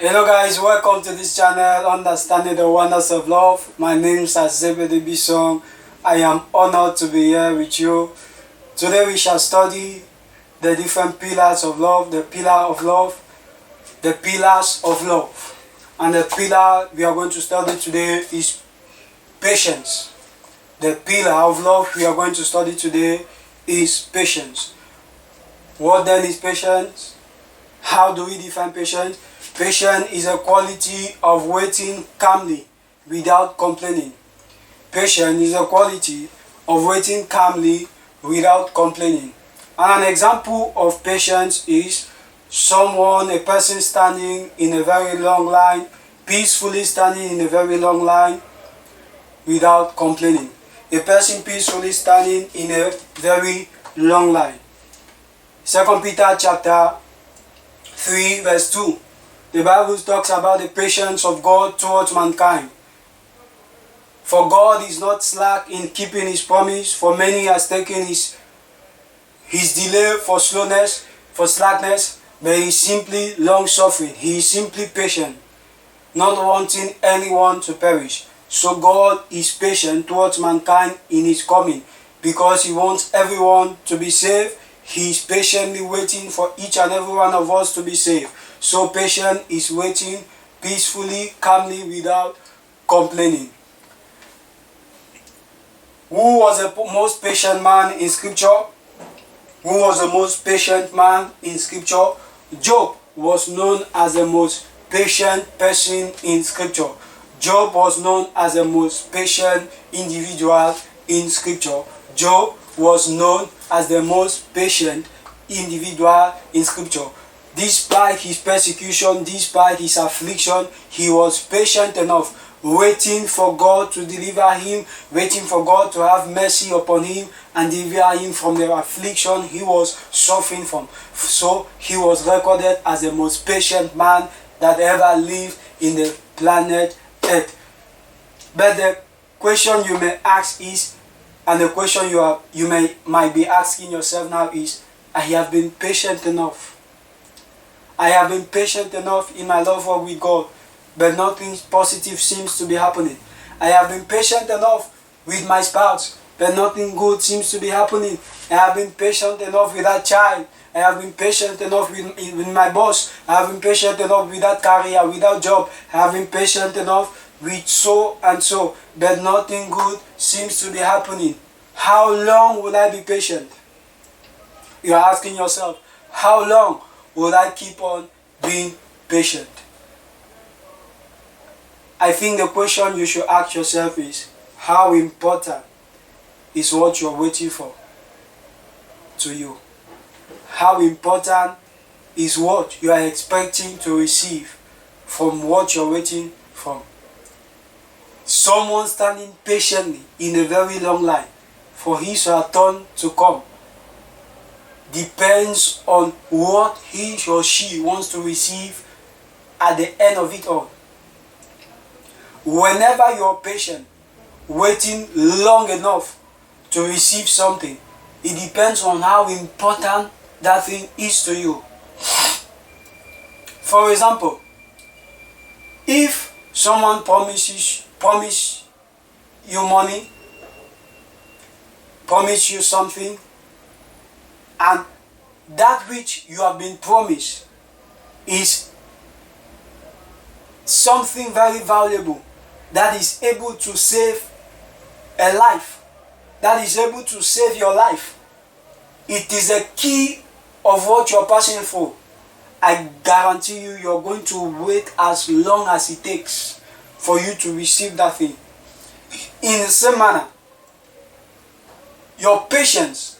Hello guys, welcome to this channel, Understanding the Wonders of Love. My name is Azebedebisong. I am honored to be here with you. Today we shall study the different pillars of love, the pillar of love, the pillars of love. And the pillar we are going to study today is patience. The pillar of love we are going to study today is patience. What then is patience? How do we define patience? Patience is a quality of waiting calmly without complaining. Patience is a quality of waiting calmly without complaining. And an example of patience is a person standing in a very long line, peacefully standing in a very long line without complaining. A person peacefully standing in a very long line. 2 Peter chapter 3 verse 2. The Bible talks about the patience of God towards mankind. For God is not slack in keeping his promise, for many has taken his delay for slowness, for slackness, but he is simply long-suffering. He is simply patient, not wanting anyone to perish. So God is patient towards mankind in his coming, because he wants everyone to be saved. He is patiently waiting for each and every one of us to be saved. So patient is waiting peacefully, calmly, without complaining. Who was the most patient man in scripture? Who was the most patient man in scripture? Job was known as the most patient person in scripture. Job was known as the most patient individual in scripture. Job was known as the most patient individual in scripture. Despite his persecution, despite his affliction, he was patient enough, waiting for God to deliver him, waiting for God to have mercy upon him and deliver him from the affliction he was suffering from. So he was recorded as the most patient man that ever lived in the planet Earth. But the question you may ask is, and the question you might be asking yourself now is, I have been patient enough. I have been patient enough in my love walk with God, but nothing positive seems to be happening. I have been patient enough with my spouse, but nothing good seems to be happening. I have been patient enough with that child. I have been patient enough with my boss. I have been patient enough with that career, with that job. I have been patient enough with so and so, but nothing good seems to be happening. How long will I be patient? You are asking yourself, how long will I keep on being patient? I think the question you should ask yourself is, how important is what you are waiting for to you? How important is what you are expecting to receive from what you are waiting from? Someone standing patiently in a very long line for his or her turn to come depends on what he or she wants to receive at the end of it all. Whenever you are patient, waiting long enough to receive something, it depends on how important that thing is to you. For example, if someone promise you money, promise you something, and that which you have been promised is something very valuable that is able to save a life, that is able to save your life, it is a key of what you are passing for. I guarantee you, you're going to wait as long as it takes for you to receive that thing. In the same manner, your patience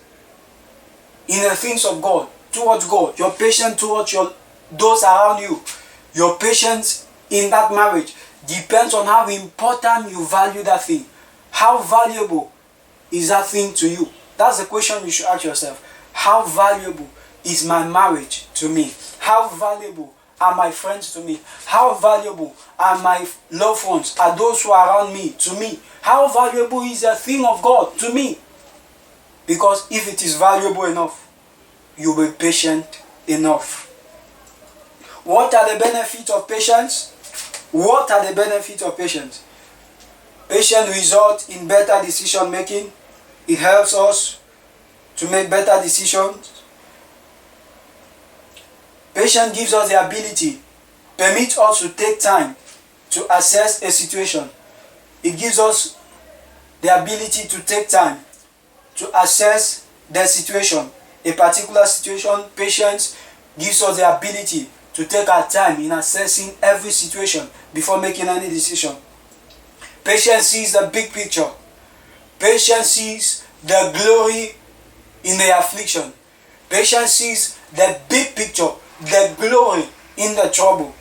in the things of God, towards God, your patience towards those around you, your patience in that marriage depends on how important you value that thing. How valuable is that thing to you? That's the question you should ask yourself. How valuable is my marriage to me? How valuable are my friends to me? How valuable are my loved ones, are those who are around me to me? How valuable is the thing of God to me? Because if it is valuable enough, you will be patient enough. What are the benefits of patience? What are the benefits of patience? Patience results in better decision making. It helps us to make better decisions. Patience gives us the ability, permits us to take time to assess a situation. It gives us the ability to take time to assess the situation, a particular situation. Patience gives us the ability to take our time in assessing every situation before making any decision. Patience sees the big picture. Patience sees the glory in the affliction. Patience sees the big picture, the glory in the trouble.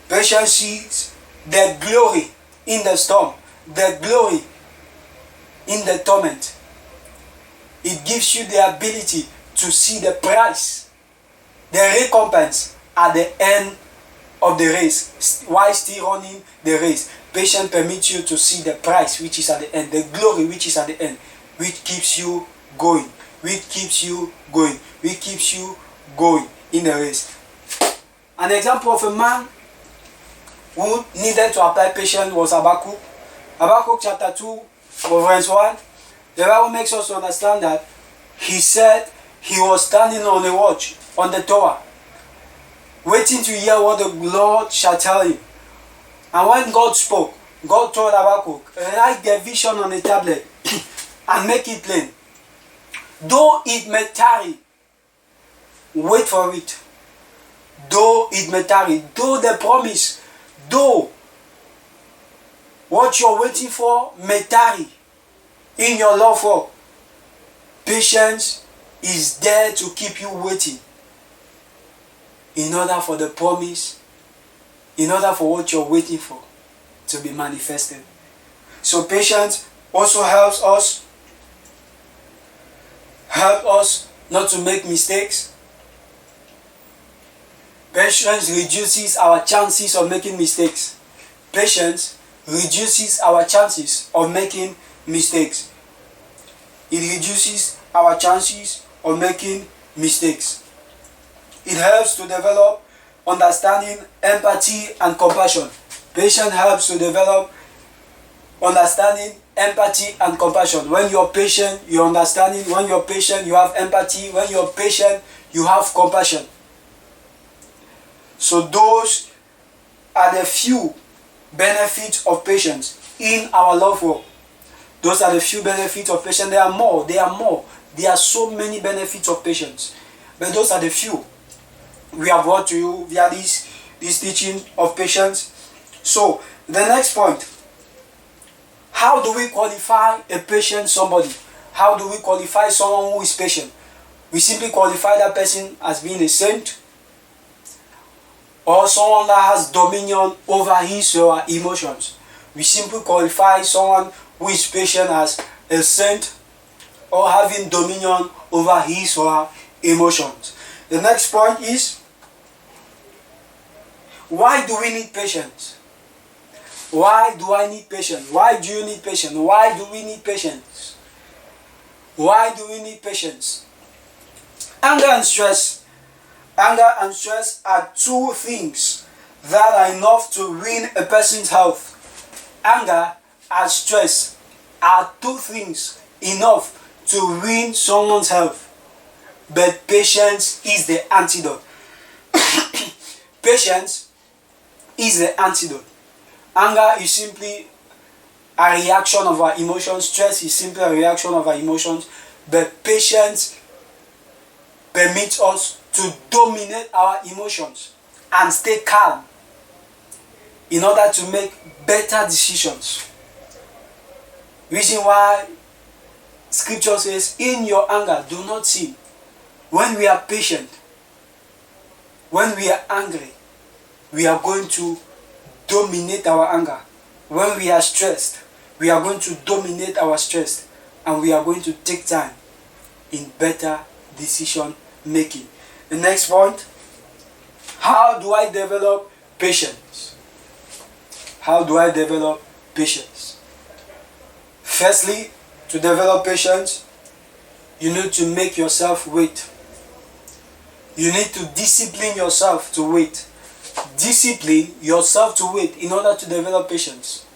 Patience sees the glory in the storm, the glory in the torment. It gives you the ability to see the price, the recompense at the end of the race. While still running the race, patience permits you to see the price which is at the end, the glory which is at the end, which keeps you going, which keeps you going, which keeps you going in the race. An example of a man who needed to apply patience was Habakkuk. Habakkuk chapter 2 verse 1. The Bible makes us understand that he said he was standing on the watch, on the tower, waiting to hear what the Lord shall tell him. And when God spoke, God told Habakkuk, write the vision on a tablet and make it plain. Though it may tarry, wait for it. Though it may tarry, though the promise, though what you're waiting for may tarry in your love for, patience is there to keep you waiting in order for the promise, in order for what you're waiting for to be manifested. So patience also helps us not to make mistakes. Patience reduces our chances of making mistakes. Patience reduces our chances of making mistakes. It reduces our chances of making mistakes. It helps to develop understanding, empathy, and compassion. Patience helps to develop understanding, empathy, and compassion. When you're patient, you're understanding. When you're patient, you have empathy. When you're patient, you have compassion. So those are the few benefits of patience in our love walk. Those are the few benefits of patience. There are more. There are so many benefits of patience. But those are the few we have brought to you via this teaching of patience. So the next point, how do we qualify a patient somebody? How do we qualify someone who is patient? We simply qualify that person as being a saint, or someone that has dominion over his or her emotions. We simply qualify someone who is patient as a saint or having dominion over his or her emotions. The next point is, why do we need patience? Why do I need patience? Why do you need patience? Why do we need patience? Why do we need patience? Anger and stress. Anger and stress are two things that are enough to ruin a person's health. Anger and stress are two things enough to ruin someone's health. But patience is the antidote. Patience is the antidote. Anger is simply a reaction of our emotions. Stress is simply a reaction of our emotions. But patience permits us to dominate our emotions and stay calm in order to make better decisions. Reason why scripture says, in your anger do not sin. When we are patient, when we are angry, we are going to dominate our anger. When we are stressed, we are going to dominate our stress, and we are going to take time in better decision making. The next point, how do I develop patience? How do I develop patience? Firstly, to develop patience, you need to make yourself wait. You need to discipline yourself to wait. discipline yourself to wait in order to develop patience.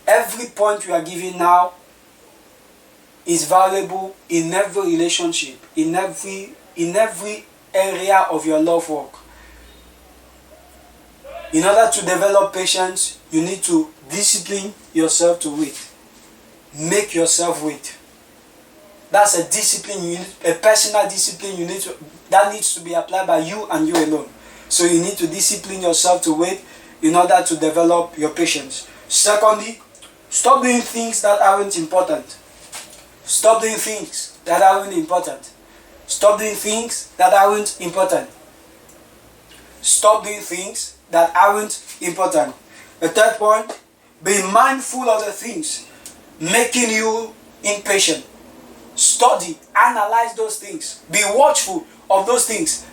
Every point you are giving now is valuable in every relationship, in every area of your love work. In order to develop patience, you need to discipline yourself to wait. Make yourself wait. That's a discipline, a personal discipline that needs to be applied by you and you alone. So you need to discipline yourself to wait in order to develop your patience. Secondly, stop doing things that aren't important. Stop doing things that aren't important. Stop doing things that aren't important. Stop doing things that aren't important. The third point, be mindful of the things making you impatient. Study, analyze those things. Be watchful of those things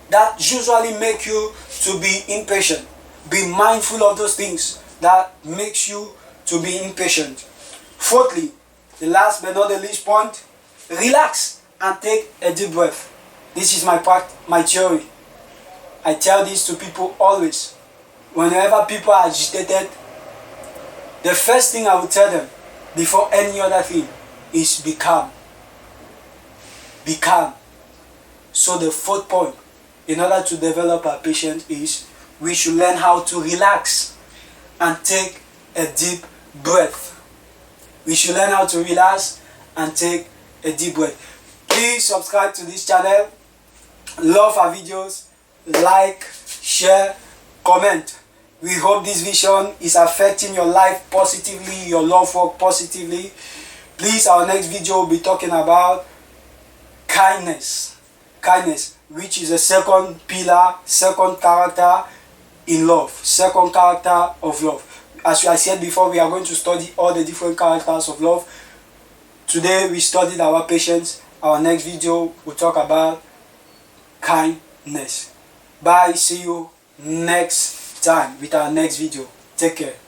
that usually make you to be impatient. Be mindful of those things that makes you to be impatient. Fourthly, the last but not the least point, relax and take a deep breath. This is my theory. I tell this to people always. Whenever people are agitated, the first thing I will tell them before any other thing is be calm. Be calm. So the fourth point, in order to develop our patience, is we should learn how to relax and take a deep breath. We should learn how to relax and take a deep breath. Please subscribe to this channel. Love our videos. Like, share, comment. We hope this vision is affecting your life positively, your love work positively. Please, our next video will be talking about kindness. Kindness, which is a second pillar, second character in love. Second character of love. As I said before, we are going to study all the different characters of love. Today we studied our patience. Our next video will talk about kindness. Bye. See you next time with our next video. Take care.